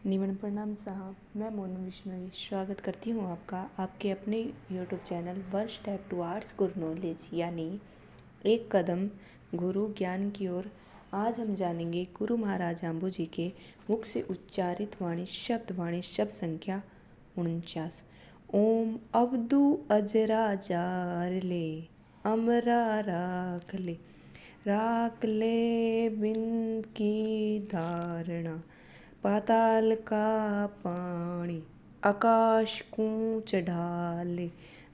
निवन प्रणाम साहब, मैं मोनू विश्नोई स्वागत करती हूँ आपका आपके अपने YouTube channel one step towards गुरु नॉलेज यानी एक कदम गुरु ज्ञान की ओर। आज हम जानेंगे गुरु महाराज जाम्बू जी के मुख से उच्चारित वाणी शब्द संख्या 49। ओम अवधु अजरा जार ले अमरा राख ले बिन की धारणा, पाताल का पानी आकाश कूच ढाले,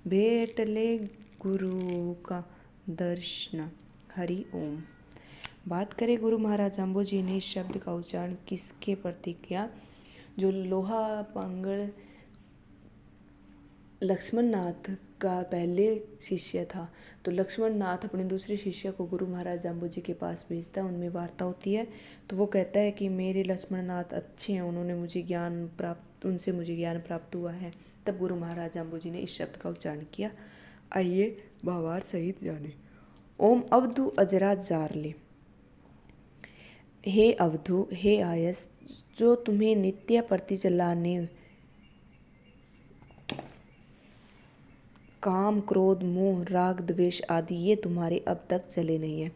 भेंट ले गुरु का दर्शन। हरि ओम। बात करें गुरु महाराज जाम्बू जी ने इस शब्द का उच्चारण किसके प्रति किया? जो लोहा पांगड़ लक्ष्मण नाथ का पहले शिष्य था, तो लक्ष्मण नाथ अपने दूसरे शिष्य को गुरु महाराज जाम्बू जी के पास भेजता है। उनमें वार्ता होती है, तो वो कहता है कि मेरे लक्ष्मण नाथ अच्छे हैं, उन्होंने उनसे मुझे ज्ञान प्राप्त हुआ है। तब गुरु महाराज जाम्बू जी ने इस शब्द का उच्चारण किया। आइए भावार्थ सहित जाने। ओम अवधु अजरा जार ले। हे अवधु, हे आयस, जो तुम्हें नित्य प्रति चलाने काम क्रोध मोह राग द्वेष आदि ये तुम्हारे अब तक चले नहीं हैं।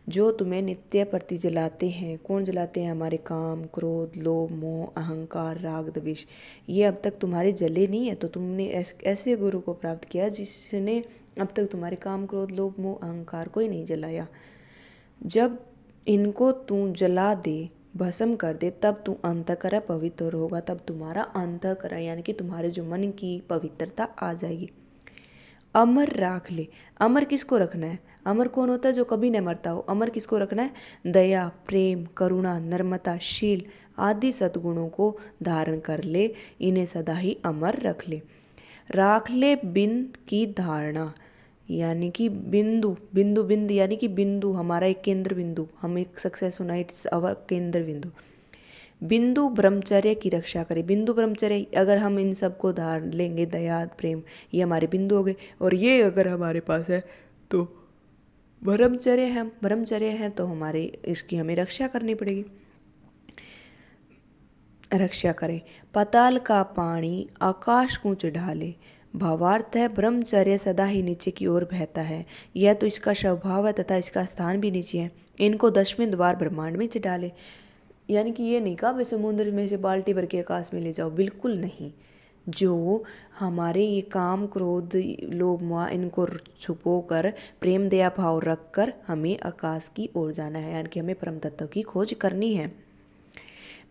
जो तुम्हें नित्य प्रति जलाते हैं, कौन जलाते हैं? हमारे काम क्रोध लोभ मोह अहंकार राग द्वेष, ये अब तक तुम्हारे जले नहीं है। तो तुमने ऐसे गुरु को प्राप्त किया जिसने अब तक तुम्हारे काम क्रोध लोभ मोह अहंकार को ही नहीं जलाया। जब इनको तू जला दे, भस्म कर दे, तब तू अंतःकरण पवित्र होगा। तब तुम्हारा अंतःकरण यानी कि तुम्हारे जो मन की पवित्रता आ जाएगी। अमर राख ले। अमर किसको रखना है? अमर कौन होता है? जो कभी न मरता हो। अमर किसको रखना है? दया प्रेम करुणा नर्मता शील आदि सद्गुणों को धारण कर ले, इन्हें सदा ही अमर रख ले। राख ले बिंद की धारणा, यानी कि बिंदु यानी कि बिंदु हमारा एक केंद्र बिंदु, हम एक सक्सेस होना, इट्स अवर केंद्र बिंदु। बिंदु ब्रह्मचर्य की रक्षा करें। बिंदु ब्रह्मचर्य, अगर हम इन सब को धारण लेंगे, दया प्रेम, ये हमारे बिंदु हो गए। और ये अगर हमारे पास है तो ब्रह्मचर्य है तो हमारे इसकी हमें रक्षा करनी पड़ेगी। रक्षा करें। पाताल का पानी आकाश कूच ढाले। भावार्थ है, ब्रह्मचर्य सदा ही नीचे की ओर बहता है। यह तो इसका स्वभाव है तथा इसका स्थान भी नीचे है। इनको 10वें द्वार ब्रह्मांड में डाले। यानी कि ये नहीं कहा वे समुद्र में से बाल्टी भर के आकाश में ले जाओ, बिल्कुल नहीं। जो हमारे ये काम क्रोध लोभ मोह इनको छुपो कर प्रेम दया भाव रख कर हमें आकाश की ओर जाना है, यानी कि हमें परम तत्व की खोज करनी है।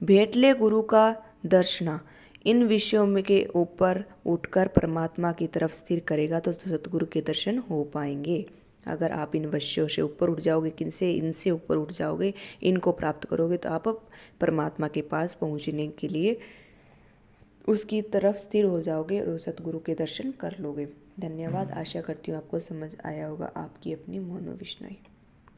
भेंट ले गुरु का दर्शना। इन विषयों में के ऊपर उठकर परमात्मा की तरफ स्थिर करेगा तो सतगुरु के दर्शन हो पाएंगे। अगर आप इन विषयों से ऊपर उठ जाओगे, इनसे ऊपर उठ जाओगे, इनको प्राप्त करोगे, तो आप परमात्मा के पास पहुंचने के लिए उसकी तरफ स्थिर हो जाओगे और सतगुरु के दर्शन कर लोगे। धन्यवाद। आशा करती हूँ आपको समझ आया होगा। आपकी अपनी मोनू विश्नोई।